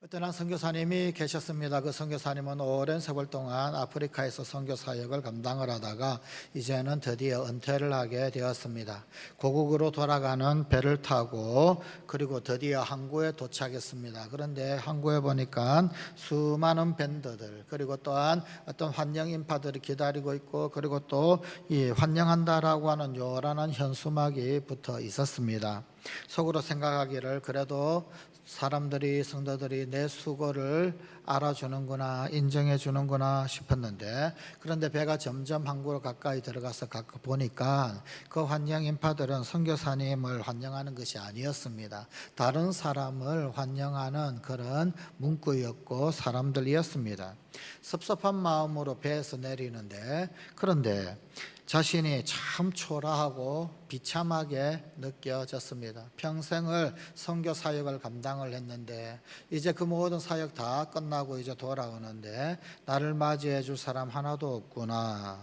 어떤 한 선교사님이 계셨습니다. 그 선교사님은 오랜 세월 동안 아프리카에서 선교 사역을 감당을 하다가 이제는 드디어 은퇴를 하게 되었습니다. 고국으로 돌아가는 배를 타고 그리고 드디어 항구에 도착했습니다. 그런데 항구에 보니까 수많은 밴드들 그리고 또한 어떤 환영 인파들이 기다리고 있고 그리고 또 이 환영한다라고 하는 요란한 현수막이 붙어 있었습니다. 속으로 생각하기를 그래도 사람들이 성도들이 내 수고를 알아주는구나 인정해 주는구나 싶었는데, 그런데 배가 점점 항구로 가까이 들어가서 보니까 그 환영 인파들은 선교사님을 환영하는 것이 아니었습니다. 다른 사람을 환영하는 그런 문구였고 사람들이었습니다. 섭섭한 마음으로 배에서 내리는데, 그런데 자신이 참 초라하고 비참하게 느껴졌습니다. 평생을 선교 사역을 감당을 했는데 이제 그 모든 사역 다 끝나고 이제 돌아오는데 나를 맞이해 줄 사람 하나도 없구나.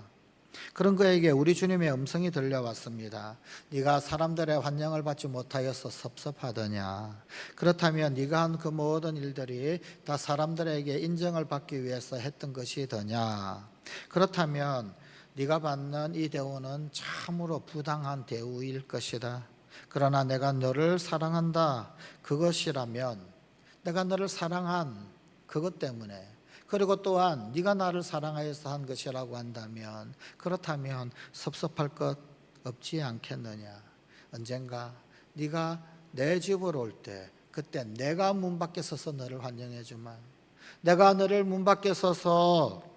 그런 그에게 우리 주님의 음성이 들려왔습니다. 네가 사람들의 환영을 받지 못하여서 섭섭하더냐? 그렇다면 네가 한 그 모든 일들이 다 사람들에게 인정을 받기 위해서 했던 것이더냐? 그렇다면 네가 받는 이 대우는 참으로 부당한 대우일 것이다. 그러나 내가 너를 사랑한다. 그것이라면, 내가 너를 사랑한 그것 때문에, 그리고 또한 네가 나를 사랑하여서 한 것이라고 한다면, 그렇다면 섭섭할 것 없지 않겠느냐? 언젠가 네가 내 집으로 올 때, 그때 내가 문 밖에 서서 너를 환영해 주마. 내가 너를 문 밖에 서서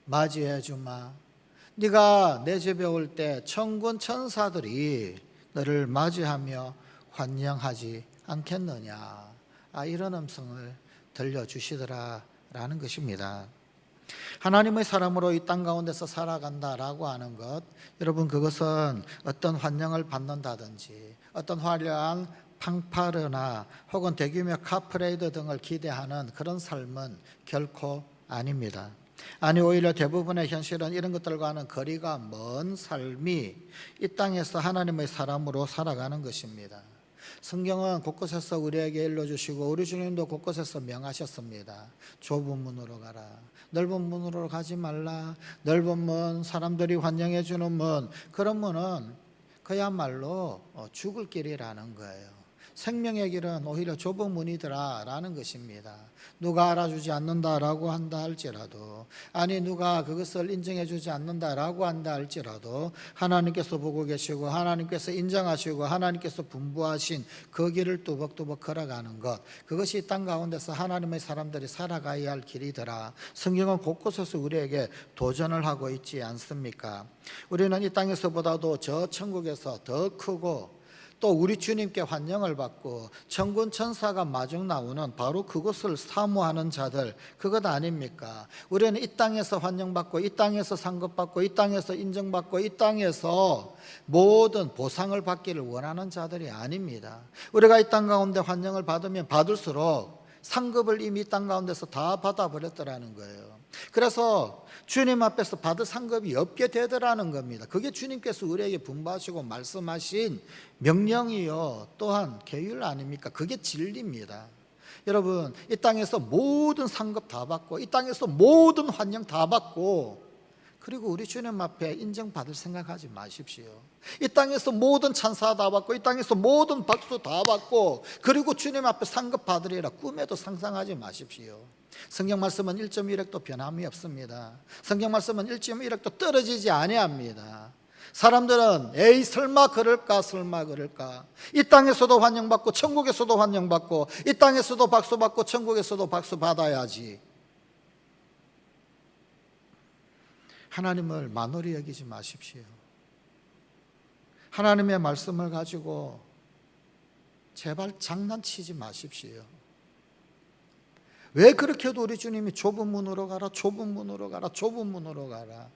맞이해 주마. 네가 내 집에 올 때 천군 천사들이 너를 맞이하며 환영하지 않겠느냐? 이런 음성을 들려주시더라라는 것입니다. 하나님의 사람으로 이 땅 가운데서 살아간다라고 하는 것, 여러분, 그것은 어떤 환영을 받는다든지 어떤 화려한 팡파르나 혹은 대규모 카프레이드 등을 기대하는 그런 삶은 결코 아닙니다. 아니, 오히려 대부분의 현실은 이런 것들과는 거리가 먼 삶이 이 땅에서 하나님의 사람으로 살아가는 것입니다. 성경은 곳곳에서 우리에게 일러주시고 우리 주님도 곳곳에서 명하셨습니다. 좁은 문으로 가라. 넓은 문으로 가지 말라. 넓은 문, 사람들이 환영해 주는 문, 그런 문은 그야말로 죽을 길이라는 거예요. 생명의 길은 오히려 좁은 문이더라 라는 것입니다. 누가 알아주지 않는다라고 한다 할지라도, 아니 누가 그것을 인정해 주지 않는다라고 한다 할지라도 하나님께서 보고 계시고 하나님께서 인정하시고 하나님께서 분부하신 그 길을 뚜벅뚜벅 걸어가는 것, 그것이 땅 가운데서 하나님의 사람들이 살아가야 할 길이더라. 성경은 곳곳에서 우리에게 도전을 하고 있지 않습니까? 우리는 이 땅에서보다도 저 천국에서 더 크고 또 우리 주님께 환영을 받고 천군 천사가 마중 나오는 바로 그것을 사모하는 자들, 그것 아닙니까? 우리는 이 땅에서 환영받고 이 땅에서 상급받고 이 땅에서 인정받고 이 땅에서 모든 보상을 받기를 원하는 자들이 아닙니다. 우리가 이 땅 가운데 환영을 받으면 받을수록 상급을 이미 땅 가운데서 다 받아버렸더라는 거예요. 그래서 주님 앞에서 받을 상급이 없게 되더라는 겁니다. 그게 주님께서 우리에게 분부하시고 말씀하신 명령이요 또한 계율 아닙니까? 그게 진리입니다. 여러분, 이 땅에서 모든 상급 다 받고 이 땅에서 모든 환영 다 받고 그리고 우리 주님 앞에 인정받을 생각하지 마십시오. 이 땅에서 모든 찬사 다 받고 이 땅에서 모든 박수 다 받고 그리고 주님 앞에 상급 받으리라 꿈에도 상상하지 마십시오. 성경 말씀은 1.1핵도 변함이 없습니다. 성경 말씀은 1.1핵도 떨어지지 아니합니다. 사람들은 에이 설마 그럴까 설마 그럴까, 이 땅에서도 환영받고 천국에서도 환영받고 이 땅에서도 박수받고 천국에서도 박수 받아야지. 하나님을 만홀히 여기지 마십시오. 하나님의 말씀을 가지고 제발 장난치지 마십시오. 왜 그렇게 해도 우리 주님이 좁은 문으로 가라, 좁은 문으로 가라, 좁은 문으로 가라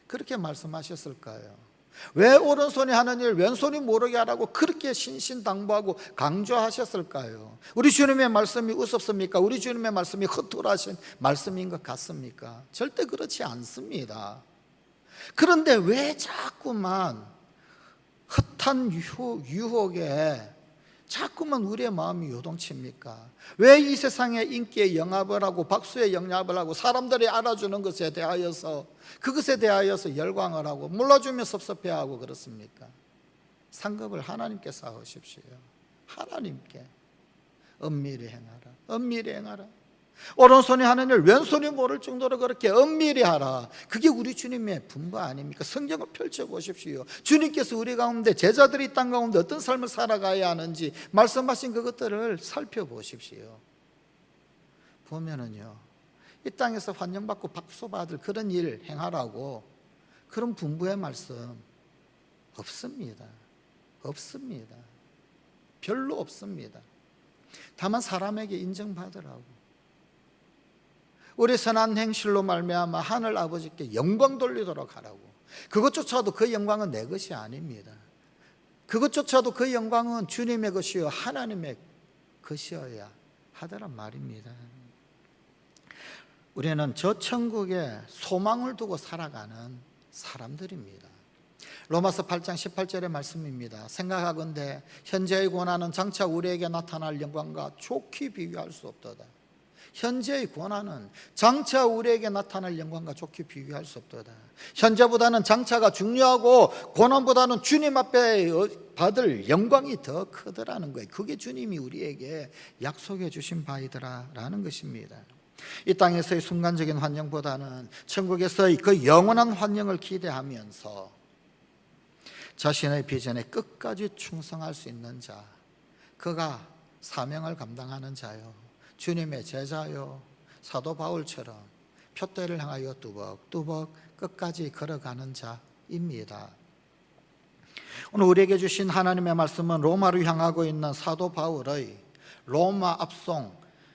그렇게 말씀하셨을까요? 왜 오른손이 하는 일 왼손이 모르게 하라고 그렇게 신신당부하고 강조하셨을까요? 우리 주님의 말씀이 우습습니까? 우리 주님의 말씀이 허술하신 말씀인 것 같습니까? 절대 그렇지 않습니다. 그런데 왜 자꾸만 헛한 유혹에 자꾸만 우리의 마음이 요동칩니까? 왜 이 세상의 인기에 영합을 하고 박수에 영합을 하고 사람들이 알아주는 것에 대하여서 그것에 대하여서 열광을 하고 몰라주면 섭섭해하고 그렇습니까? 상급을 하나님께 쌓으십시오. 하나님께 엄밀히 행하라. 엄밀히 행하라. 오른손이 하는 일 왼손이 모를 정도로 그렇게 엄밀히 하라. 그게 우리 주님의 분부 아닙니까? 성경을 펼쳐보십시오. 주님께서 우리 가운데, 제자들이 땅 가운데 어떤 삶을 살아가야 하는지 말씀하신 그것들을 살펴보십시오. 보면은요, 이 땅에서 환영받고 박수받을 그런 일 행하라고 그런 분부의 말씀 없습니다. 없습니다. 별로 없습니다. 다만 사람에게 인정받으라고, 우리 선한 행실로 말미암아 하늘 아버지께 영광 돌리도록 하라고. 그것조차도 그 영광은 내 것이 아닙니다. 그것조차도 그 영광은 주님의 것이요 하나님의 것이어야 하더란 말입니다. 우리는 저 천국에 소망을 두고 살아가는 사람들입니다. 로마서 8장 18절의 말씀입니다. 생각하건대 현재의 고난은 장차 우리에게 나타날 영광과 좋게 비교할 수 없도다. 현재의 고난은 장차 우리에게 나타날 영광과 좋게 비교할 수 없도다. 현재보다는 장차가 중요하고 고난보다는 주님 앞에 받을 영광이 더 크더라는 거예요. 그게 주님이 우리에게 약속해 주신 바이더라라는 것입니다. 이 땅에서의 순간적인 환영보다는 천국에서의 그 영원한 환영을 기대하면서 자신의 비전에 끝까지 충성할 수 있는 자, 그가 사명을 감당하는 자요, 주님의 제자요, 사도 바울처럼 표대를 향하여 뚜벅뚜벅 끝까지 걸어가는 자입니다. 오늘 우리에게 주신 하나님의 말씀은 로마로 향하고 있는 사도 바울의 로마 압송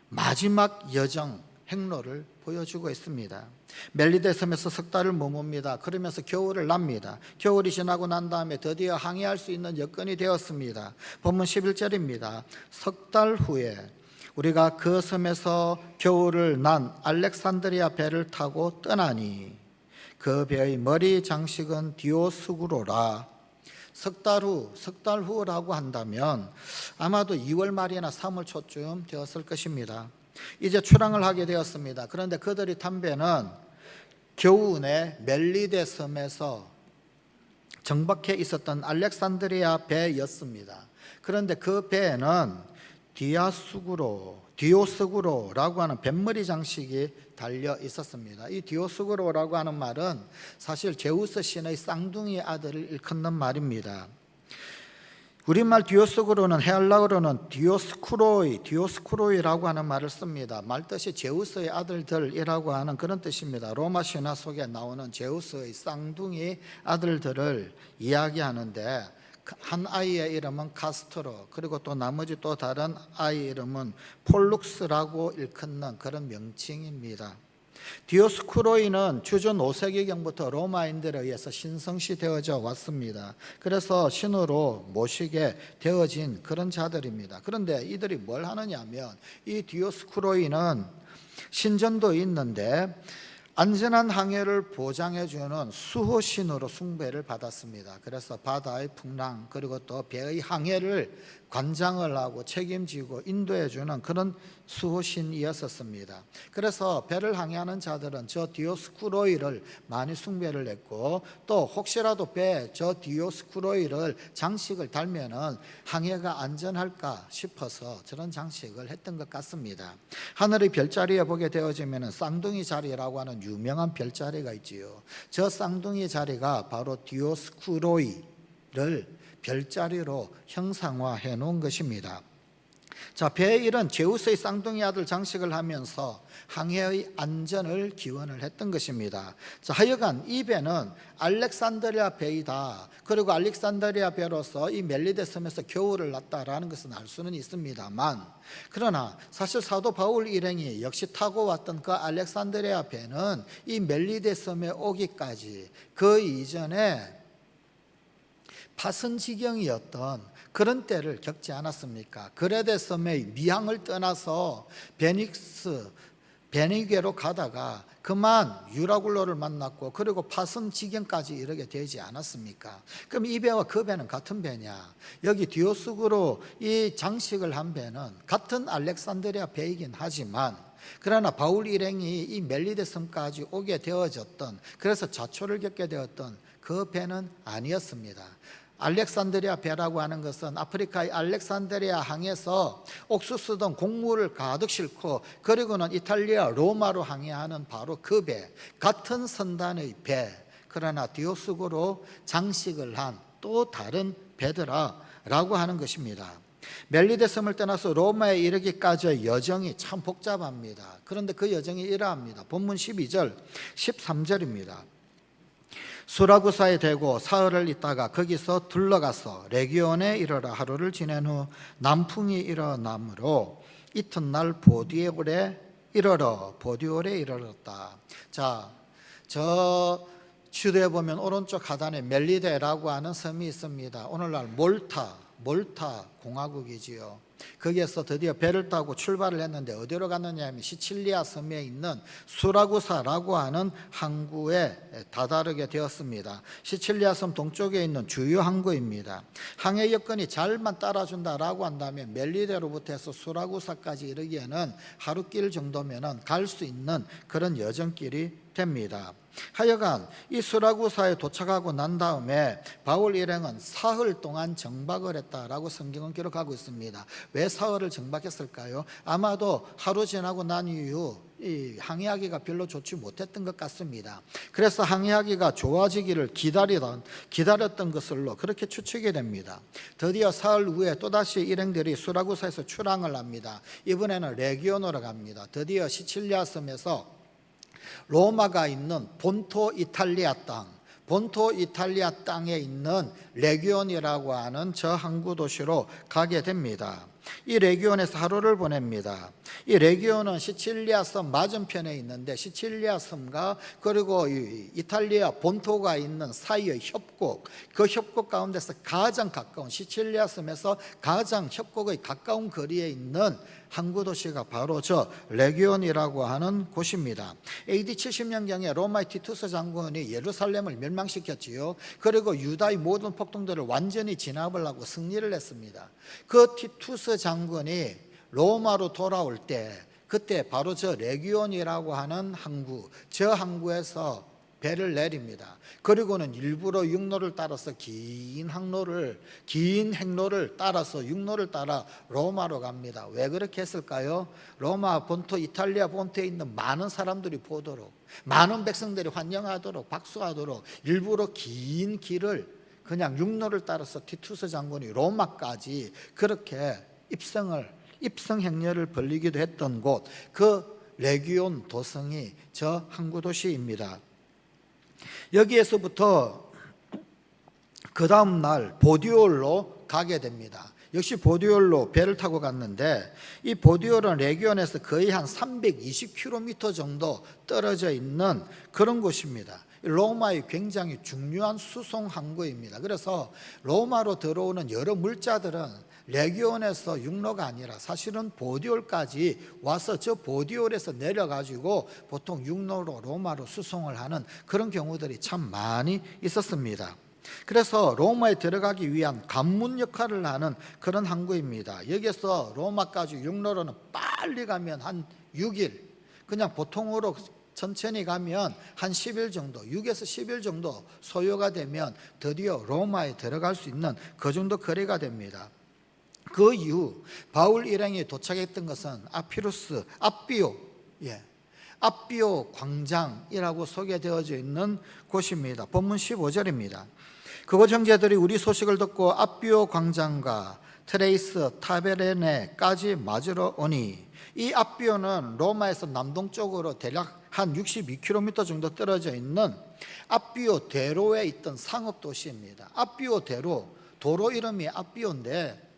마지막 여정 행로를 보여주고 있습니다. 멜리데 섬에서 석 달을 머뭅니다. 그러면서 겨울을 납니다. 겨울이 지나고 난 다음에 드디어 항해할 수 있는 여건이 되었습니다. 본문 11절입니다. 석 달 후에 우리가 그 섬에서 겨울을 난 알렉산드리아 배를 타고 떠나니 그 배의 머리 장식은 디오스구로라. 석 달 후라고 한다면 아마도 2월 말이나 3월 초쯤 되었을 것입니다. 이제 출항을 하게 되었습니다. 그런데 그들이 탄 배는 겨우내 멜리데 섬에서 정박해 있었던 알렉산드리아 배였습니다. 그런데 그 배에는 디오스구로라고 하는 뱃머리 장식이 달려 있었습니다. 이 디오스구로라고 하는 말은 사실 제우스 신의 쌍둥이 아들을 일컫는 말입니다. 우리말 디오스구로는 헤알라어로는 디오스쿠로이라고 하는 말을 씁니다. 말뜻이 제우스의 아들들이라고 하는 그런 뜻입니다. 로마 신화 속에 나오는 제우스의 쌍둥이 아들들을 이야기하는데, 한 아이의 이름은 카스트로, 그리고 또 나머지 또 다른 아이 이름은 폴룩스라고 일컫는 그런 명칭입니다. 디오스쿠로이는 주전 5세기경부터 로마인들에 의해서 신성시 되어져 왔습니다. 그래서 신으로 모시게 되어진 그런 자들입니다. 그런데 이들이 뭘 하느냐 하면, 이 디오스쿠로이는 신전도 있는데 안전한 항해를 보장해주는 수호신으로 숭배를 받았습니다. 그래서 바다의 풍랑, 그리고 또 배의 항해를 관장을 하고 책임지고 인도해주는 그런 수호신이었습니다. 그래서 배를 항해하는 자들은 저 디오스쿠로이를 많이 숭배를 했고, 또 혹시라도 배에 저 디오스쿠로이를 장식을 달면은 항해가 안전할까 싶어서 저런 장식을 했던 것 같습니다. 하늘의 별자리에 보게 되어지면 쌍둥이 자리라고 하는 유명한 별자리가 있지요. 저 쌍둥이 자리가 바로 디오스쿠로이를 별자리로 형상화해 놓은 것입니다. 자, 배의 일은 제우스의 쌍둥이 아들 장식을 하면서 항해의 안전을 기원을 했던 것입니다. 자, 하여간 이 배는 알렉산드리아 배이다, 그리고 알렉산드리아 배로서 이 멜리데 섬에서 겨울을 났다라는 것은 알 수는 있습니다만, 그러나 사실 사도 바울 일행이 역시 타고 왔던 그 알렉산드리아 배는 이 멜리데 섬에 오기까지 그 이전에 파선지경이었던 그런 때를 겪지 않았습니까? 그레데 섬의 미항을 떠나서 베닉스 베니게로 가다가 그만 유라굴로를 만났고 그리고 파선 지경까지 이르게 되지 않았습니까? 그럼 이 배와 그 배는 같은 배냐? 여기 디오스구로 이 장식을 한 배는 같은 알렉산드리아 배이긴 하지만 그러나 바울 일행이 이 멜리데 섬까지 오게 되어졌던, 그래서 자초를 겪게 되었던 그 배는 아니었습니다. 알렉산드리아 배라고 하는 것은 아프리카의 알렉산드리아 항에서 옥수수 등 곡물을 가득 싣고 그리고는 이탈리아 로마로 항해하는 바로 그 배, 같은 선단의 배, 그러나 디오스고로 장식을 한 또 다른 배더라라고 하는 것입니다. 멜리데 섬을 떠나서 로마에 이르기까지의 여정이 참 복잡합니다. 그런데 그 여정이 이러합니다. 본문 12절 13절입니다. 수라구사에 대고 사흘을 있다가 거기서 둘러가서 레기온에 이르러 하루를 지낸 후 남풍이 일어나므로 이튿날 보디올에 이르렀다. 자, 저 지도에 보면 오른쪽 하단에 멜리데라고 하는 섬이 있습니다. 오늘날 몰타 공화국이지요. 거기에서 드디어 배를 타고 출발을 했는데 어디로 갔느냐 하면 시칠리아 섬에 있는 수라구사라고 하는 항구에 다다르게 되었습니다. 시칠리아 섬 동쪽에 있는 주요 항구입니다. 항해 여건이 잘만 따라준다라고 한다면 멜리데로부터 해서 수라구사까지 이르기에는 하루길 정도면 갈 수 있는 그런 여정길이 됩니다. 하여간 이 수라구사에 도착하고 난 다음에 바울 일행은 사흘 동안 정박을 했다라고 성경은 기록하고 있습니다. 왜 사흘을 정박했을까요? 아마도 하루 지나고 난 이후 이 항해하기가 별로 좋지 못했던 것 같습니다. 그래서 항해하기가 좋아지기를 기다렸던 것으로 그렇게 추측이 됩니다. 드디어 사흘 후에 또다시 일행들이 수라구사에서 출항을 합니다. 이번에는 레기온으로 갑니다. 드디어 시칠리아 섬에서 로마가 있는 본토 이탈리아 땅에 있는 레기온이라고 하는 저 항구 도시로 가게 됩니다. 이 레기온에서 하루를 보냅니다. 이 레기온은 시칠리아 섬 맞은편에 있는데 시칠리아 섬과 그리고 이탈리아 본토가 있는 사이의 협곡, 그 협곡 가운데서 가장 가까운, 시칠리아 섬에서 가장 협곡의 가까운 거리에 있는 항구 도시가 바로 저 레기온이라고 하는 곳입니다. AD 70년경에 로마의 티투스 장군이 예루살렘을 멸망시켰지요. 그리고 유다의 모든 폭동들을 완전히 진압을 하고 승리를 했습니다. 그 티투스 장군이 로마로 돌아올 때 그때 바로 저 레기온이라고 하는 항구, 저 항구에서 배를 내립니다. 그리고는 일부러 육로를 따라서 긴 행로를 따라서 육로를 따라 로마로 갑니다. 왜 그렇게 했을까요? 로마 본토, 이탈리아 본토에 있는 많은 사람들이 보도록, 많은 백성들이 환영하도록, 박수하도록 일부러 긴 길을 그냥 육로를 따라서 티투스 장군이 로마까지 그렇게 입성 행렬을 벌리기도 했던 곳, 그 레기온 도성이 저 항구 도시입니다. 여기에서부터 그 다음 날 보디올로 가게 됩니다. 역시 보디올로 배를 타고 갔는데 이 보디올은 레기온에서 거의 한 320km 정도 떨어져 있는 그런 곳입니다. 로마의 굉장히 중요한 수송 항구입니다. 그래서 로마로 들어오는 여러 물자들은 레기온에서 육로가 아니라 사실은 보디올까지 와서 저 보디올에서 내려가지고 보통 육로로 로마로 수송을 하는 그런 경우들이 참 많이 있었습니다. 그래서 로마에 들어가기 위한 관문 역할을 하는 그런 항구입니다. 여기서 로마까지 육로로는 빨리 가면 한 6일, 그냥 보통으로 천천히 가면 한 10일 정도, 6에서 10일 정도 소요가 되면 드디어 로마에 들어갈 수 있는 그 정도 거리가 됩니다. 그 이후 바울 일행이 도착했던 것은 아삐오 광장이라고 소개되어져 있는 곳입니다. 본문 15절입니다. 그곳 형제들이 우리 소식을 듣고 아삐오 광장과 트레이스 타베레네까지 맞으러 오니, 이 아삐오는 로마에서 남동쪽으로 대략 한 62km 정도 떨어져 있는 아삐오 대로에 있던 상업도시입니다. 아삐오 대로, 도로 이름이 아삐오인데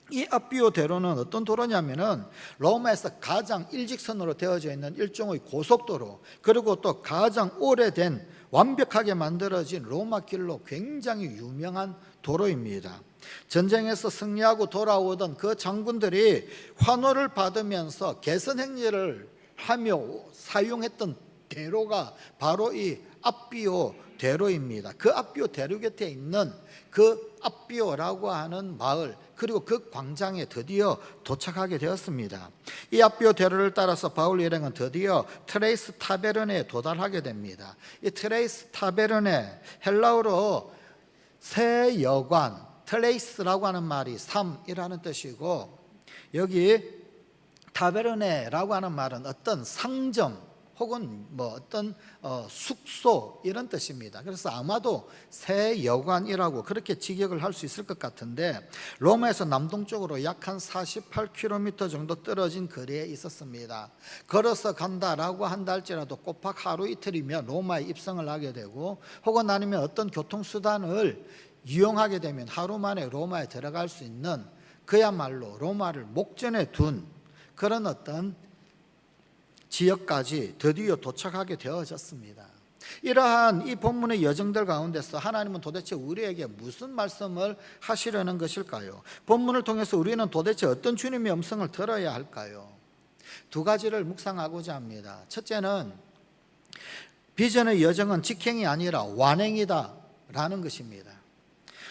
이 아삐오 대로는 어떤 도로냐면은 로마에서 가장 일직선으로 되어져 있는 일종의 고속도로, 그리고 또 가장 오래된 완벽하게 만들어진 로마 길로 굉장히 유명한 도로입니다. 전쟁에서 승리하고 돌아오던 그 장군들이 환호를 받으면서 개선 행렬을 하며 사용했던 대로가 바로 이 앞비오 대로입니다. 그 앞비오 대로 곁에 있는 그 앞비오라고 하는 마을, 그리고 그 광장에 드디어 도착하게 되었습니다. 이 앞비오 대로를 따라서 바울 일행은 드디어 트레이스 타베르네에 도달하게 됩니다. 이 트레이스 타베르네, 헬라어로 새 여관, 트레이스라고 하는 말이 삶이라는 뜻이고, 여기 타베르네라고 하는 말은 어떤 상점 혹은 뭐 어떤 숙소 이런 뜻입니다. 그래서 아마도 새 여관이라고 그렇게 직역을 할 수 있을 것 같은데, 로마에서 남동쪽으로 약 한 48km 정도 떨어진 거리에 있었습니다. 걸어서 간다라고 한다 할지라도 꼬박 하루 이틀이면 로마에 입성을 하게 되고, 혹은 아니면 어떤 교통수단을 이용하게 되면 하루 만에 로마에 들어갈 수 있는, 그야말로 로마를 목전에 둔 그런 어떤 지역까지 드디어 도착하게 되어졌습니다. 이러한 이 본문의 여정들 가운데서 하나님은 도대체 우리에게 무슨 말씀을 하시려는 것일까요? 본문을 통해서 우리는 도대체 어떤 주님의 음성을 들어야 할까요? 두 가지를 묵상하고자 합니다. 첫째는 비전의 여정은 직행이 아니라 완행이다 라는 것입니다.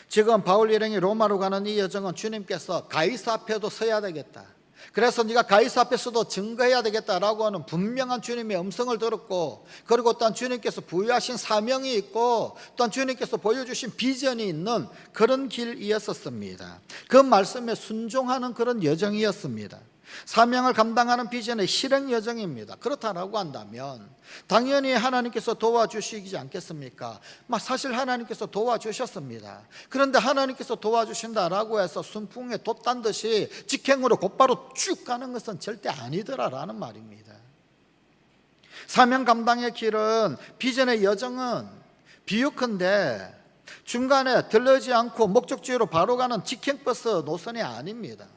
지금 바울 일행이 로마로 가는 이 여정은 주님께서 가이사 앞에도 서야 되겠다, 그래서 네가 가이사 앞에서도 증거해야 되겠다라고 하는 분명한 주님의 음성을 들었고, 그리고 또한 주님께서 부여하신 사명이 있고, 또한 주님께서 보여주신 비전이 있는 그런 길이었습니다. 그 말씀에 순종하는 그런 여정이었습니다. 사명을 감당하는 비전의 실행 여정입니다. 그렇다라고 한다면 당연히 하나님께서 도와주시지 않겠습니까? 사실 하나님께서 도와주셨습니다. 그런데 하나님께서 도와주신다라고 해서 순풍에 돛단 듯이 직행으로 곧바로 쭉 가는 것은 절대 아니더라라는 말입니다. 사명 감당의 길은, 비전의 여정은 비유컨대 중간에 들르지 않고 목적지로 바로 가는 직행버스 노선이 아닙니다.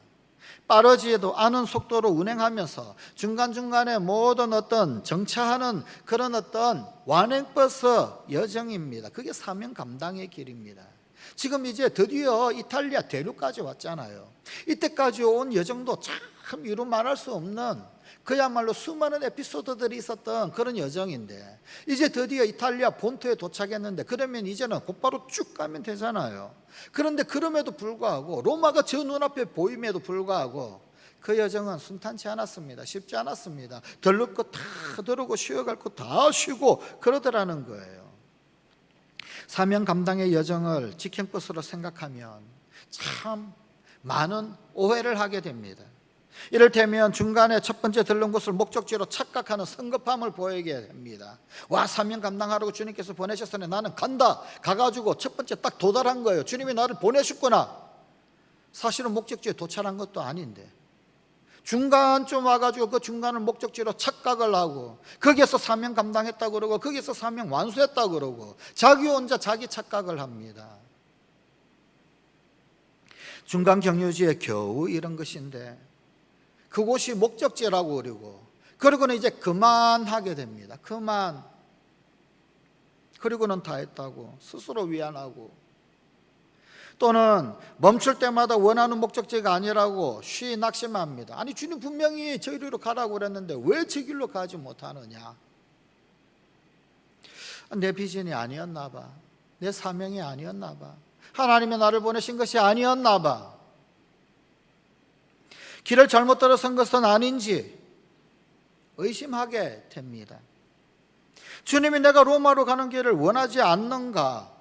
빠르지도 않은 속도로 운행하면서 중간중간에 모든 어떤 정차하는 그런 어떤 완행버스 여정입니다. 그게 사명 감당의 길입니다. 지금 이제 드디어 이탈리아 대륙까지 왔잖아요. 이때까지 온 여정도 참 이루 말할 수 없는, 그야말로 수많은 에피소드들이 있었던 그런 여정인데, 이제 드디어 이탈리아 본토에 도착했는데, 그러면 이제는 곧바로 쭉 가면 되잖아요. 그런데 그럼에도 불구하고, 로마가 저 눈앞에 보임에도 불구하고 그 여정은 순탄치 않았습니다. 쉽지 않았습니다. 들를 거 다 들고 쉬어갈 거 다 쉬고 그러더라는 거예요. 사명 감당의 여정을 직행버스로 생각하면 참 많은 오해를 하게 됩니다. 이를테면 중간에 첫 번째 들른 곳을 목적지로 착각하는 성급함을 보이게 됩니다. 와, 사명 감당하라고 주님께서 보내셨으니 나는 간다. 가가지고 첫 번째 딱 도달한 거예요. 주님이 나를 보내셨구나. 사실은 목적지에 도착한 것도 아닌데 중간쯤 와가지고 그 중간을 목적지로 착각을 하고, 거기에서 사명 감당했다고 그러고, 거기에서 사명 완수했다고 그러고, 자기 혼자 자기 착각을 합니다. 중간 경유지에 겨우 이런 것인데 그곳이 목적지라고 그러고, 그리고는 이제 그만하게 됩니다. 그만. 그리고는 다 했다고 스스로 위안하고, 또는 멈출 때마다 원하는 목적지가 아니라고 쉬 낙심합니다. 아니, 주님 분명히 저기로 가라고 그랬는데 왜 저 길로 가지 못하느냐? 내 비전이 아니었나 봐. 내 사명이 아니었나 봐. 하나님이 나를 보내신 것이 아니었나 봐. 길을 잘못 들어선 것은 아닌지 의심하게 됩니다. 주님이 내가 로마로 가는 길을 원하지 않는가?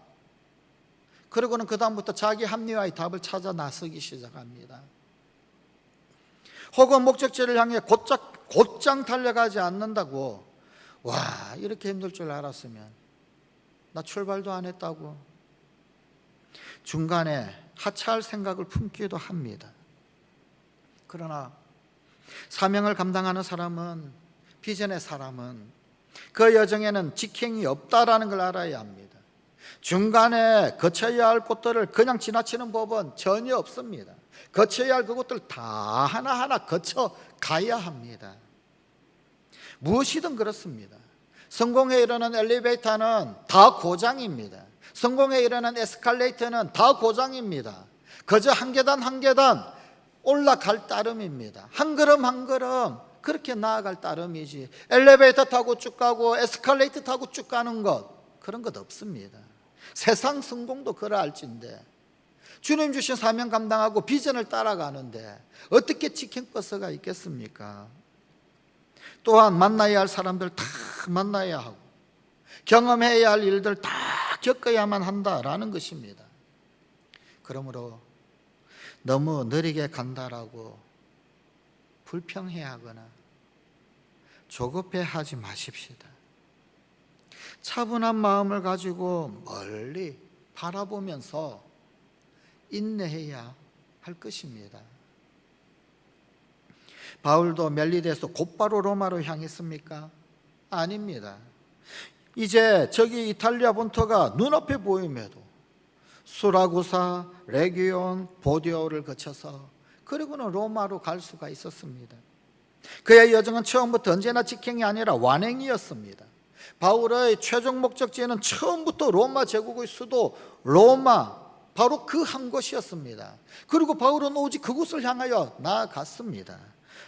그리고는 그 다음부터 자기 합리화의 답을 찾아 나서기 시작합니다. 혹은 목적지를 향해 곧장 달려가지 않는다고, 와, 이렇게 힘들 줄 알았으면 나 출발도 안 했다고 중간에 하차할 생각을 품기도 합니다. 그러나 사명을 감당하는 사람은, 비전의 사람은 그 여정에는 직행이 없다라는 걸 알아야 합니다. 중간에 거쳐야 할 곳들을 그냥 지나치는 법은 전혀 없습니다. 거쳐야 할 그곳들 다 하나하나 거쳐 가야 합니다. 무엇이든 그렇습니다. 성공에 이르는 엘리베이터는 다 고장입니다. 성공에 이르는 에스컬레이터는 다 고장입니다. 그저 한 계단 한 계단 올라갈 따름입니다. 한 걸음 한 걸음 그렇게 나아갈 따름이지, 엘리베이터 타고 쭉 가고 에스컬레이터 타고 쭉 가는 것, 그런 것 없습니다. 세상 성공도 그러할진데 주님 주신 사명 감당하고 비전을 따라가는데 어떻게 치킨버스가 있겠습니까? 또한 만나야 할 사람들 다 만나야 하고 경험해야 할 일들 다 겪어야만 한다라는 것입니다. 그러므로 너무 느리게 간다라고 불평해하거나 조급해하지 마십시다. 차분한 마음을 가지고 멀리 바라보면서 인내해야 할 것입니다. 바울도 멜리데에서 곧바로 로마로 향했습니까? 아닙니다. 이제 저기 이탈리아 본토가 눈앞에 보임에도 수라구사, 레기온, 보디오를 거쳐서 그리고는 로마로 갈 수가 있었습니다. 그의 여정은 처음부터 언제나 직행이 아니라 완행이었습니다. 바울의 최종 목적지는 처음부터 로마 제국의 수도 로마, 바로 그 한 곳이었습니다. 그리고 바울은 오직 그곳을 향하여 나아갔습니다.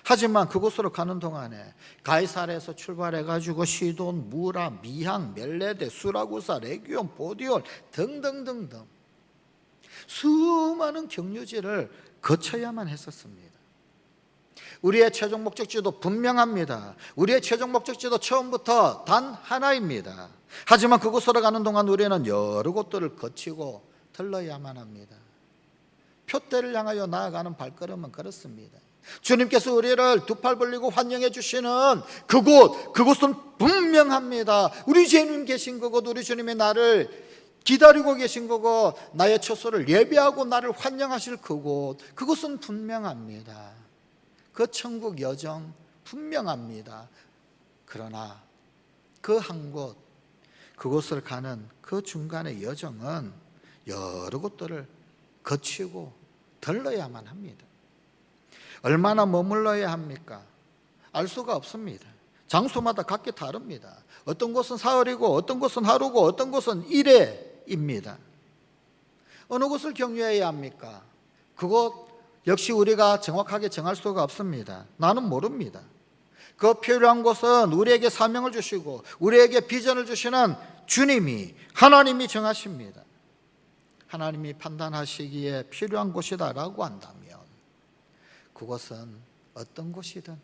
하지만 그곳으로 가는 동안에 가이사랴에서 출발해가지고 시돈, 무라, 미항, 멜레데, 수라구사, 레기온, 보디올 등등등등 수많은 경유지를 거쳐야만 했었습니다. 우리의 최종 목적지도 분명합니다. 우리의 최종 목적지도 처음부터 단 하나입니다. 하지만 그곳으로 가는 동안 우리는 여러 곳들을 거치고 들러야만 합니다. 표대를 향하여 나아가는 발걸음은 그렇습니다. 주님께서 우리를 두 팔 벌리고 환영해 주시는 그곳은 분명합니다. 우리 주님 계신 그곳, 우리 주님의 나를 기다리고 계신 거고 나의 처소를 예배하고 나를 환영하실 그곳, 그것은 분명합니다. 그 천국 여정 분명합니다. 그러나 그 한 곳, 그곳을 가는 그 중간의 여정은 여러 곳들을 거치고 들러야만 합니다. 얼마나 머물러야 합니까? 알 수가 없습니다. 장소마다 각기 다릅니다. 어떤 곳은 사흘이고 어떤 곳은 하루고 어떤 곳은 일회입니다. 어느 곳을 경유해야 합니까? 그곳 역시 우리가 정확하게 정할 수가 없습니다. 나는 모릅니다. 그 필요한 곳은 우리에게 사명을 주시고 우리에게 비전을 주시는 주님이, 하나님이 정하십니다. 하나님이 판단하시기에 필요한 곳이다라고 한다면 그곳은 어떤 곳이든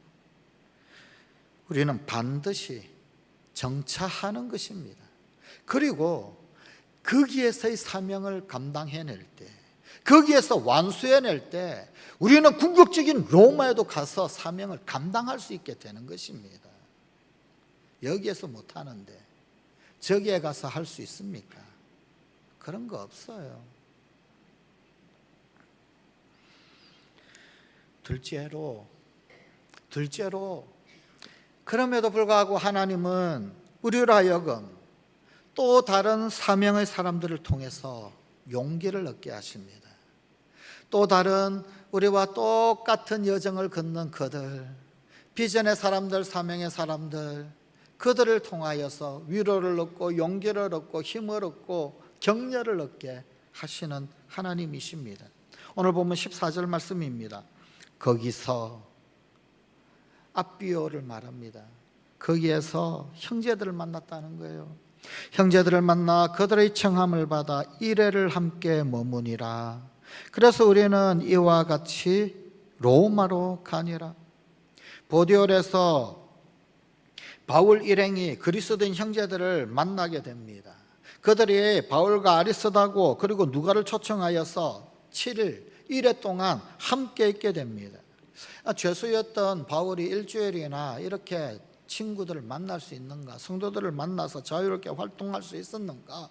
우리는 반드시 정차하는 것입니다. 그리고 거기에서의 사명을 감당해낼 때, 거기에서 완수해낼 때 우리는 궁극적인 로마에도 가서 사명을 감당할 수 있게 되는 것입니다. 여기에서 못하는데 저기에 가서 할 수 있습니까? 그런 거 없어요. 둘째로 그럼에도 불구하고 하나님은 우리로 하여금 또 다른 사명의 사람들을 통해서 용기를 얻게 하십니다. 또 다른 우리와 똑같은 여정을 걷는 그들, 비전의 사람들, 사명의 사람들, 그들을 통하여서 위로를 얻고 용기를 얻고 힘을 얻고 격려를 얻게 하시는 하나님이십니다. 오늘 보면 14절 말씀입니다. 거기서 앞비오를 말합니다. 거기에서 형제들을 만났다는 거예요. 형제들을 만나 그들의 청함을 받아 이레를 함께 머무니라. 그래서 우리는 이와 같이 로마로 가니라. 보디올에서 바울 일행이 그리스도인 형제들을 만나게 됩니다. 그들이 바울과 아리스다고 그리고 누가를 초청하여서 7일 1회 동안 함께 있게 됩니다. 죄수였던 바울이 일주일이나 이렇게 친구들을 만날 수 있는가, 성도들을 만나서 자유롭게 활동할 수 있었는가,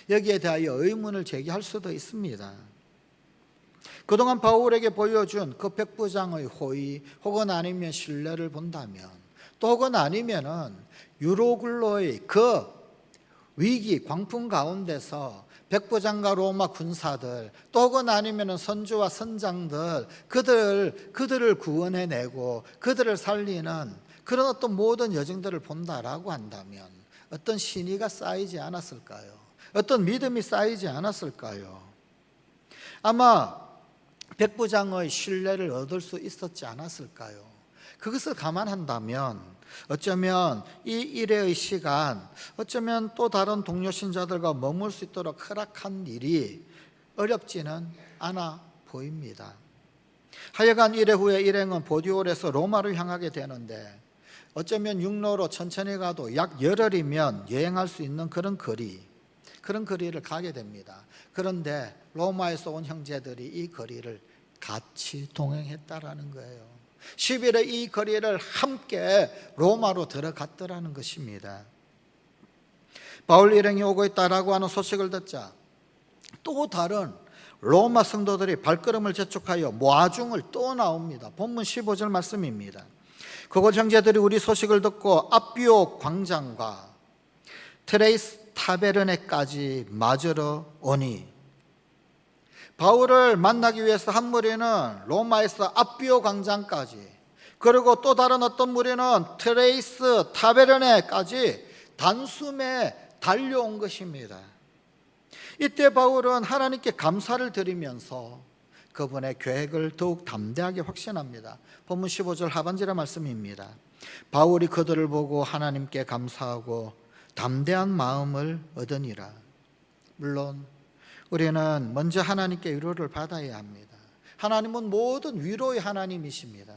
여기에 대하여 의문을 제기할 수도 있습니다. 그동안 바울에게 보여준 그 백부장의 호의 혹은 아니면 신뢰를 본다면, 또 혹은 아니면은 유로글로의 그 위기 광풍 가운데서 백부장과 로마 군사들, 또 혹은 아니면은 선주와 선장들, 그들을 구원해내고 그들을 살리는 그런 어떤 모든 여정들을 본다라고 한다면 어떤 신의가 쌓이지 않았을까요? 어떤 믿음이 쌓이지 않았을까요? 아마 백부장의 신뢰를 얻을 수 있었지 않았을까요? 그것을 감안한다면 어쩌면 이 일회의 시간, 어쩌면 또 다른 동료 신자들과 머물 수 있도록 허락한 일이 어렵지는 않아 보입니다. 하여간 일회 후에 일행은 보디올에서 로마로 향하게 되는데 어쩌면 육로로 천천히 가도 약 열흘이면 여행할 수 있는 그런 거리를 가게 됩니다. 그런데 로마에서 온 형제들이 이 거리를 같이 동행했다라는 거예요. 10일에 이 거리를 함께 로마로 들어갔더라는 것입니다. 바울 일행이 오고 있다라고 하는 소식을 듣자 또 다른 로마 성도들이 발걸음을 재촉하여 모아중을 또 나옵니다. 본문 15절 말씀입니다. 그곳 형제들이 우리 소식을 듣고 앞비오 광장과 트레이스 타베르네까지 맞으러 오니, 바울을 만나기 위해서 한 무리는 로마에서 앞비오 광장까지, 그리고 또 다른 어떤 무리는 트레이스 타베르네까지 단숨에 달려온 것입니다. 이때 바울은 하나님께 감사를 드리면서 그분의 계획을 더욱 담대하게 확신합니다. 본문 15절 하반절의 말씀입니다. 바울이 그들을 보고 하나님께 감사하고 담대한 마음을 얻으니라. 물론 우리는 먼저 하나님께 위로를 받아야 합니다. 하나님은 모든 위로의 하나님이십니다.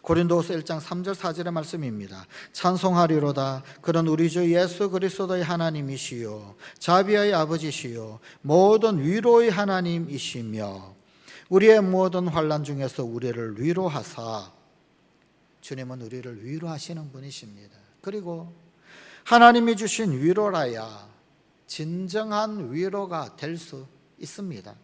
고린도후서 1장 3절 4절의 말씀입니다. 찬송하리로다. 그런 우리 주 예수 그리스도의 하나님이시요 자비의 아버지시요 모든 위로의 하나님이시며 우리의 모든 환난 중에서 우리를 위로하사, 주님은 우리를 위로하시는 분이십니다. 그리고 하나님이 주신 위로라야 진정한 위로가 될 수 있습니다.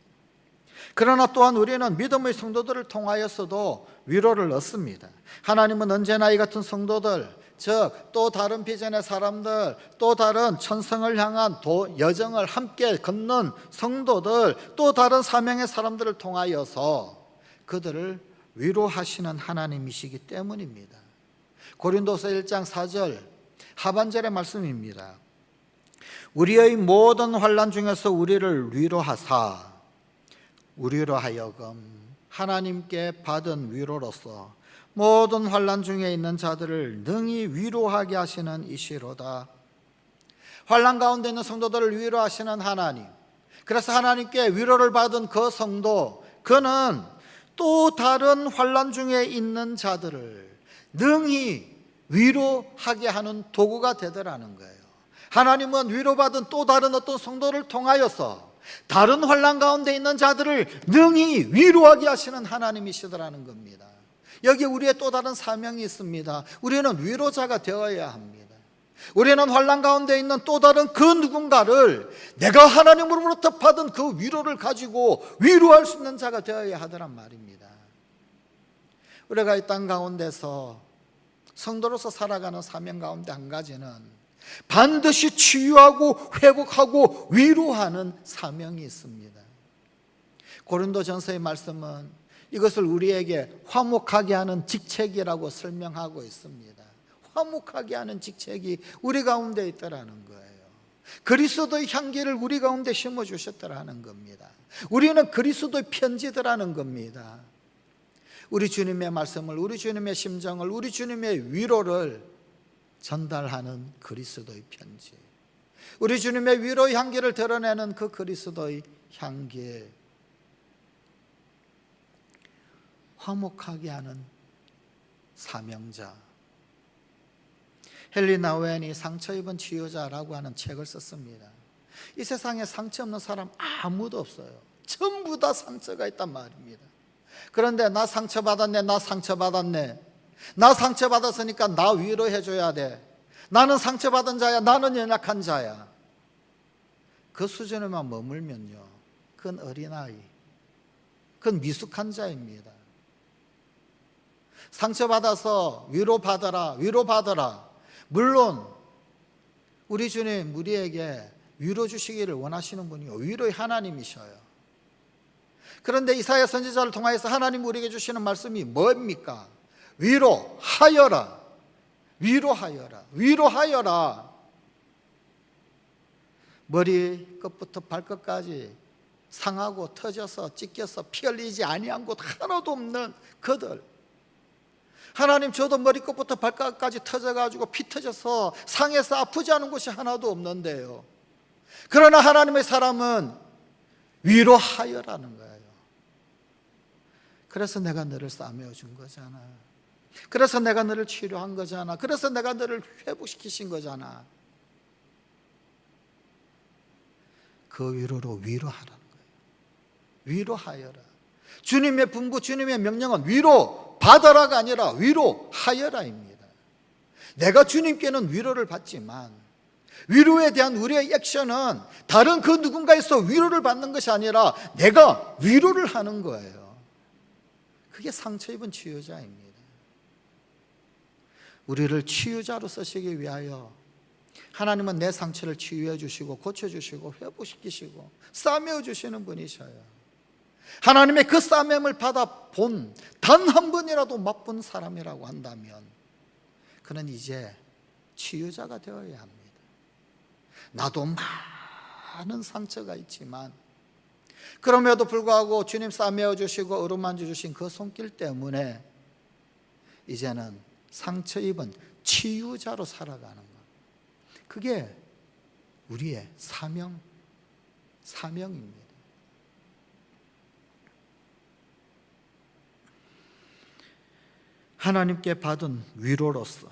그러나 또한 우리는 믿음의 성도들을 통하여서도 위로를 얻습니다. 하나님은 언제나 이 같은 성도들, 즉 또 다른 비전의 사람들, 또 다른 천성을 향한 여정을 함께 걷는 성도들, 또 다른 사명의 사람들을 통하여서 그들을 위로하시는 하나님이시기 때문입니다. 고린도서 1장 4절 하반절의 말씀입니다. 우리의 모든 환난 중에서 우리를 위로하사, 우리로 하여금 하나님께 받은 위로로서 모든 환난 중에 있는 자들을 능히 위로하게 하시는 이시로다. 환난 가운데 있는 성도들을 위로하시는 하나님, 그래서 하나님께 위로를 받은 그 성도, 그는 또 다른 환난 중에 있는 자들을 능히 위로하게 하는 도구가 되더라는 거예요. 하나님은 위로받은 또 다른 어떤 성도를 통하여서 다른 환난 가운데 있는 자들을 능히 위로하게 하시는 하나님이시더라는 겁니다. 여기 우리의 또 다른 사명이 있습니다. 우리는 위로자가 되어야 합니다. 우리는 환난 가운데 있는 또 다른 그 누군가를 내가 하나님으로부터 받은 그 위로를 가지고 위로할 수 있는 자가 되어야 하더란 말입니다. 우리가 이 땅 가운데서 성도로서 살아가는 사명 가운데 한 가지는 반드시 치유하고 회복하고 위로하는 사명이 있습니다. 고린도전서의 말씀은 이것을 우리에게 화목하게 하는 직책이라고 설명하고 있습니다. 화목하게 하는 직책이 우리 가운데 있더라는 거예요. 그리스도의 향기를 우리 가운데 심어주셨더라는 겁니다. 우리는 그리스도의 편지더라는 겁니다. 우리 주님의 말씀을, 우리 주님의 심정을, 우리 주님의 위로를 전달하는 그리스도의 편지, 우리 주님의 위로의 향기를 드러내는 그 그리스도의 향기, 화목하게 하는 사명자. 헨리 나우엔이 상처 입은 치유자라고 하는 책을 썼습니다. 이 세상에 상처 없는 사람 아무도 없어요. 전부 다 상처가 있단 말입니다. 그런데 나 상처받았네, 나 상처받았네, 나 상처받았으니까 나 위로해줘야 돼, 나는 상처받은 자야, 나는 연약한 자야, 그 수준에만 머물면요, 그건 어린아이, 그건 미숙한 자입니다. 상처받아서 위로받아라, 위로받아라. 물론 우리 주님 우리에게 위로 주시기를 원하시는 분이요, 위로의 하나님이셔요. 그런데 이사야 선지자를 통하여서 하나님 우리에게 주시는 말씀이 뭡니까? 위로하여라, 위로하여라, 위로하여라. 머리 끝부터 발끝까지 상하고 터져서 찢겨서 피 흘리지 아니한 곳 하나도 없는 그들, 하나님, 저도 머리끝부터 발끝까지 터져가지고 피 터져서 상해서 아프지 않은 곳이 하나도 없는데요. 그러나 하나님의 사람은 위로하여라는 거예요. 그래서 내가 너를 싸매어 준 거잖아. 그래서 내가 너를 치료한 거잖아. 그래서 내가 너를 회복시키신 거잖아. 그 위로로 위로하라는 거예요. 위로하여라. 주님의 분부, 주님의 명령은 위로 받아라가 아니라 위로하여라입니다. 내가 주님께는 위로를 받지만 위로에 대한 우리의 액션은 다른 그 누군가에서 위로를 받는 것이 아니라 내가 위로를 하는 거예요. 그게 상처 입은 치유자입니다. 우리를 치유자로 쓰시기 위하여 하나님은 내 상처를 치유해 주시고 고쳐주시고 회복시키시고 싸매어 주시는 분이셔요. 하나님의 그 싸매음을 받아본 단 한 번이라도 맛본 사람이라고 한다면 그는 이제 치유자가 되어야 합니다. 나도 많은 상처가 있지만 그럼에도 불구하고 주님 싸매어 주시고 어루만져 주신 그 손길 때문에 이제는 상처 입은 치유자로 살아가는 것, 그게 우리의 사명입니다. 하나님께 받은 위로로서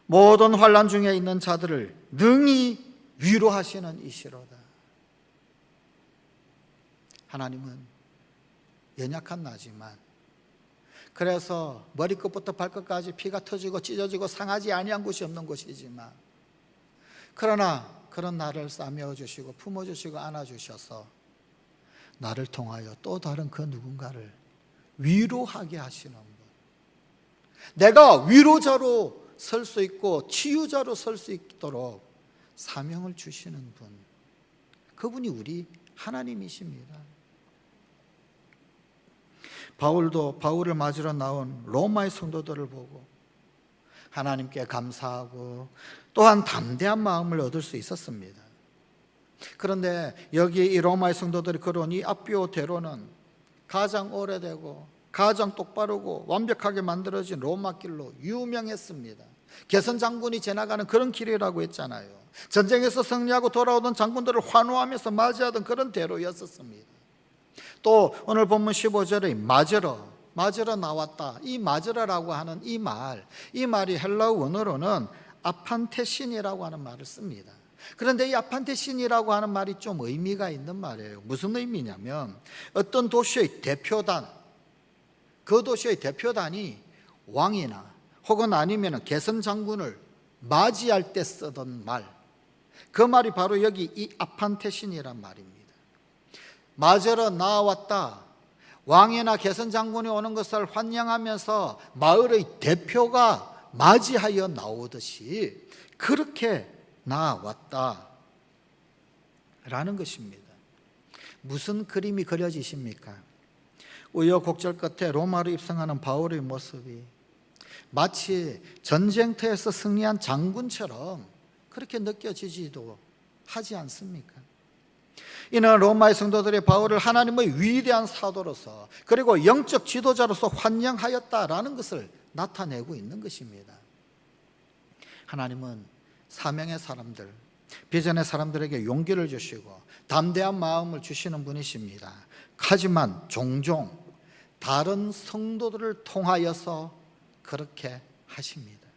모든 환난 중에 있는 자들을 능히 위로하시는 이시로다. 하나님은 연약한 나지만, 그래서 머리끝부터 발끝까지 피가 터지고 찢어지고 상하지 아니한 곳이 없는 곳이지만, 그러나 그런 나를 싸매어 주시고 품어 주시고 안아 주셔서 나를 통하여 또 다른 그 누군가를 위로하게 하시는 분, 내가 위로자로 설 수 있고 치유자로 설 수 있도록 사명을 주시는 분, 그분이 우리 하나님이십니다. 바울도 바울을 맞으러 나온 로마의 성도들을 보고 하나님께 감사하고 또한 담대한 마음을 얻을 수 있었습니다. 그런데 여기 이 로마의 성도들이 걸어온 이 앞뼈대로는 가장 오래되고 가장 똑바르고 완벽하게 만들어진 로마 길로 유명했습니다. 개선 장군이 지나가는 그런 길이라고 했잖아요. 전쟁에서 승리하고 돌아오던 장군들을 환호하면서 맞이하던 그런 대로였었습니다. 또 오늘 본문 15절에 맞으러 나왔다, 이 맞으러라고 하는 이 말이 헬라어 원어로는 아판테신이라고 하는 말을 씁니다. 그런데 이 아판테신이라고 하는 말이 좀 의미가 있는 말이에요. 무슨 의미냐면 어떤 도시의 대표단, 그 도시의 대표단이 왕이나 혹은 아니면 개선 장군을 맞이할 때 쓰던 말, 그 말이 바로 여기 이 아판테신이란 말입니다. 맞으러 나왔다, 왕이나 개선 장군이 오는 것을 환영하면서 마을의 대표가 맞이하여 나오듯이 그렇게 나왔다 라는 것입니다. 무슨 그림이 그려지십니까? 우여곡절 끝에 로마로 입성하는 바울의 모습이 마치 전쟁터에서 승리한 장군처럼 그렇게 느껴지지도 하지 않습니까? 이는 로마의 성도들이 바울을 하나님의 위대한 사도로서 그리고 영적 지도자로서 환영하였다라는 것을 나타내고 있는 것입니다. 하나님은 사명의 사람들, 비전의 사람들에게 용기를 주시고 담대한 마음을 주시는 분이십니다. 하지만 종종 다른 성도들을 통하여서 그렇게 하십니다.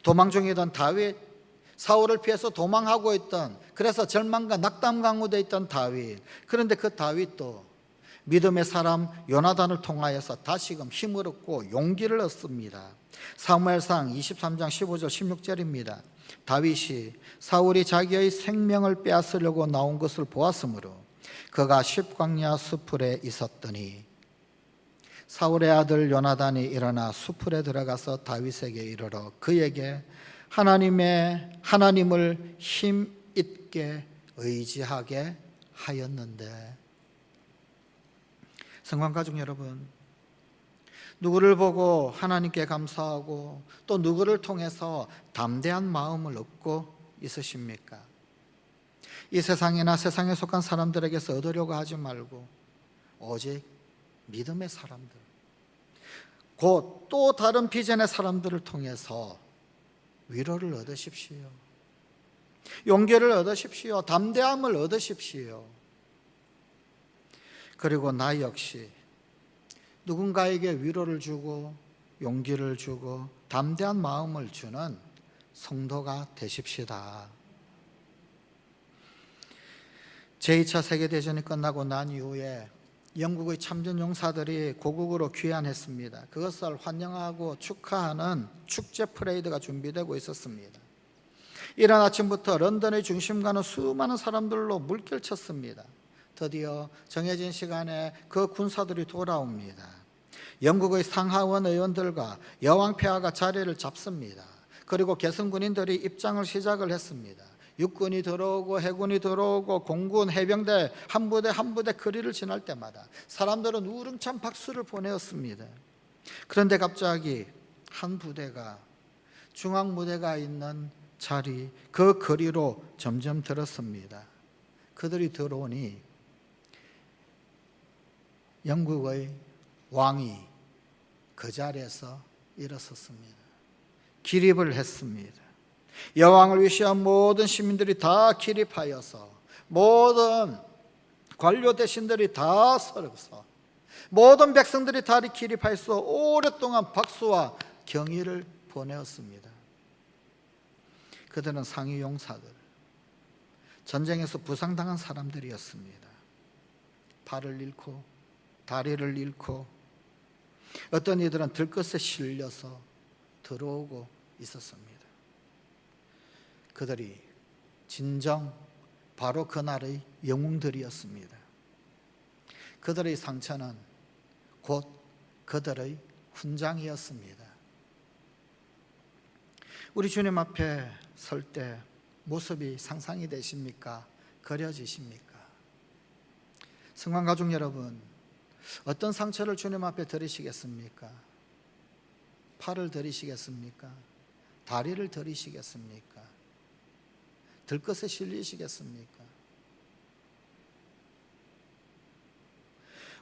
도망 중이던 다윗, 사울을 피해서 도망하고 있던, 그래서 절망과 낙담 가운데 있던 다윗, 그런데 그 다윗도 믿음의 사람 요나단을 통하여서 다시금 힘을 얻고 용기를 얻습니다. 사무엘상 23장 15절 16절입니다. 다윗이 사울이 자기의 생명을 빼앗으려고 나온 것을 보았으므로 그가 십광야 수풀에 있었더니 사울의 아들 요나단이 일어나 수풀에 들어가서 다윗에게 이르러 그에게 하나님을 힘 있게 의지하게 하였는데, 성관가족 여러분, 누구를 보고 하나님께 감사하고 또 누구를 통해서 담대한 마음을 얻고 있으십니까? 이 세상이나 세상에 속한 사람들에게서 얻으려고 하지 말고 오직 믿음의 사람들, 곧 또 다른 비전의 사람들을 통해서 위로를 얻으십시오. 용기를 얻으십시오. 담대함을 얻으십시오. 그리고 나 역시 누군가에게 위로를 주고 용기를 주고 담대한 마음을 주는 성도가 되십시다. 제2차 세계대전이 끝나고 난 이후에 영국의 참전 용사들이 고국으로 귀환했습니다. 그것을 환영하고 축하하는 축제 퍼레이드가 준비되고 있었습니다. 이른 아침부터 런던의 중심가는 수많은 사람들로 물결쳤습니다. 드디어 정해진 시간에 그 군사들이 돌아옵니다. 영국의 상하원 의원들과 여왕폐하가 자리를 잡습니다. 그리고 개성군인들이 입장을 시작을 했습니다. 육군이 들어오고 해군이 들어오고 공군, 해병대 한 부대 한 부대 거리를 지날 때마다 사람들은 우렁찬 박수를 보내었습니다. 그런데 갑자기 한 부대가 중앙무대가 있는 자리, 그 거리로 점점 들었습니다. 그들이 들어오니 영국의 왕이 그 자리에서 일어섰습니다. 기립을 했습니다. 여왕을 위시한 모든 시민들이 다 기립하여서, 모든 관료 대신들이 다 서서, 모든 백성들이 다 기립하여서 오랫동안 박수와 경의를 보내었습니다. 그들은 상위 용사들, 전쟁에서 부상당한 사람들이었습니다. 팔을 잃고 다리를 잃고 어떤 이들은 들것에 실려서 들어오고 있었습니다. 그들이 진정 바로 그날의 영웅들이었습니다. 그들의 상처는 곧 그들의 훈장이었습니다. 우리 주님 앞에 설 때 모습이 상상이 되십니까? 그려지십니까? 성관가족 여러분, 어떤 상처를 주님 앞에 드리시겠습니까? 팔을 드리시겠습니까? 다리를 드리시겠습니까? 들것에 실리시겠습니까?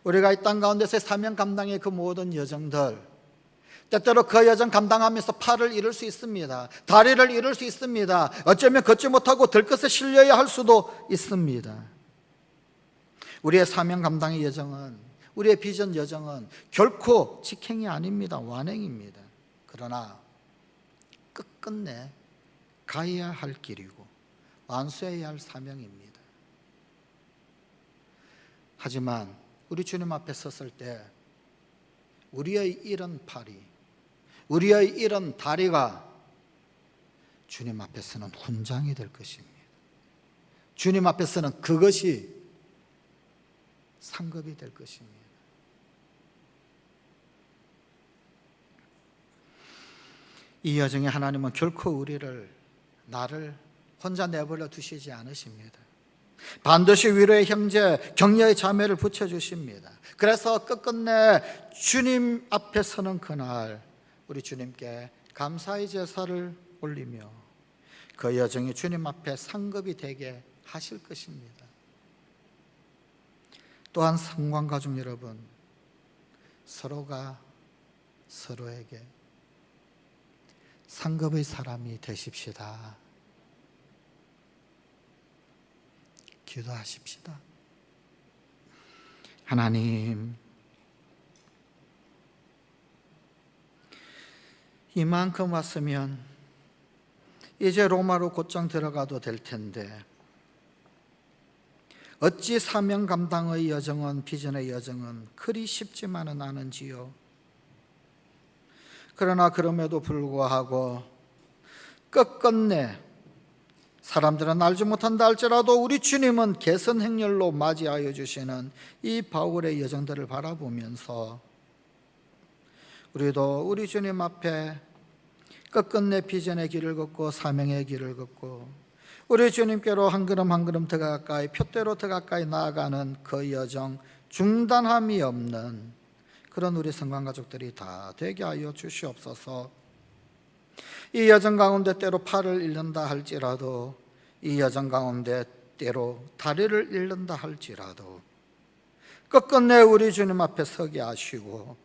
우리가 이 땅 가운데서의 사명 감당의 그 모든 여정들, 때때로 그 여정 감당하면서 팔을 잃을 수 있습니다. 다리를 잃을 수 있습니다. 어쩌면 걷지 못하고 들것에 실려야 할 수도 있습니다. 우리의 사명 감당의 여정은, 우리의 비전 여정은 결코 직행이 아닙니다. 완행입니다. 그러나 끝끝내 가야 할 길이고 완수해야 할 사명입니다. 하지만 우리 주님 앞에 섰을 때 우리의 잃은 팔이, 우리의 잃은 다리가 주님 앞에서는 훈장이 될 것입니다. 주님 앞에서는 그것이 상급이 될 것입니다. 이 여정에 하나님은 결코 우리를, 나를 혼자 내버려 두시지 않으십니다. 반드시 위로의 형제, 격려의 자매를 붙여주십니다. 그래서 끝끝내 주님 앞에 서는 그날 우리 주님께 감사의 제사를 올리며 그 여정이 주님 앞에 상급이 되게 하실 것입니다. 또한 성관가족 여러분, 서로가 서로에게 상급의 사람이 되십시다. 기도하십시다. 하나님, 이만큼 왔으면 이제 로마로 곧장 들어가도 될 텐데 어찌 사명 감당의 여정은, 비전의 여정은 그리 쉽지만은 않은지요. 그러나 그럼에도 불구하고 끝끝내 사람들은 알지 못한다 할지라도 우리 주님은 개선 행렬로 맞이하여 주시는 이 바울의 여정들을 바라보면서 우리도 우리 주님 앞에 끝끝내 비전의 길을 걷고 사명의 길을 걷고 우리 주님께로 한 걸음 한 걸음 더 가까이, 표대로 더 가까이 나아가는 그 여정 중단함이 없는 그런 우리 성관가족들이 다 되게 하여 주시옵소서. 이 여정 가운데 때로 팔을 잃는다 할지라도, 이 여정 가운데 때로 다리를 잃는다 할지라도 끝끝내 우리 주님 앞에 서게 하시고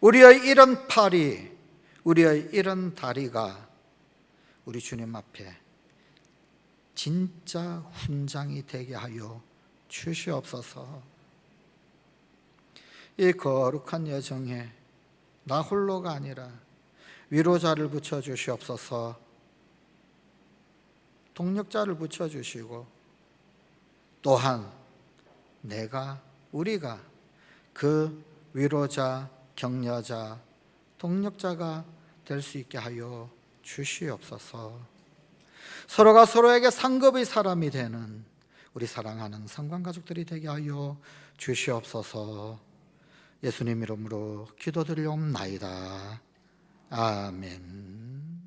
우리의 이런 팔이, 우리의 이런 다리가 우리 주님 앞에 진짜 훈장이 되게 하여 주시옵소서. 이 거룩한 여정에 나 홀로가 아니라 위로자를 붙여주시옵소서. 동력자를 붙여주시고 또한 우리가 그 위로자, 격려자, 동력자가 될 수 있게 하여 주시옵소서. 서로가 서로에게 상급의 사람이 되는 우리 사랑하는 성관가족들이 되게 하여 주시옵소서. 예수님 이름으로 기도드리옵나이다. 아멘.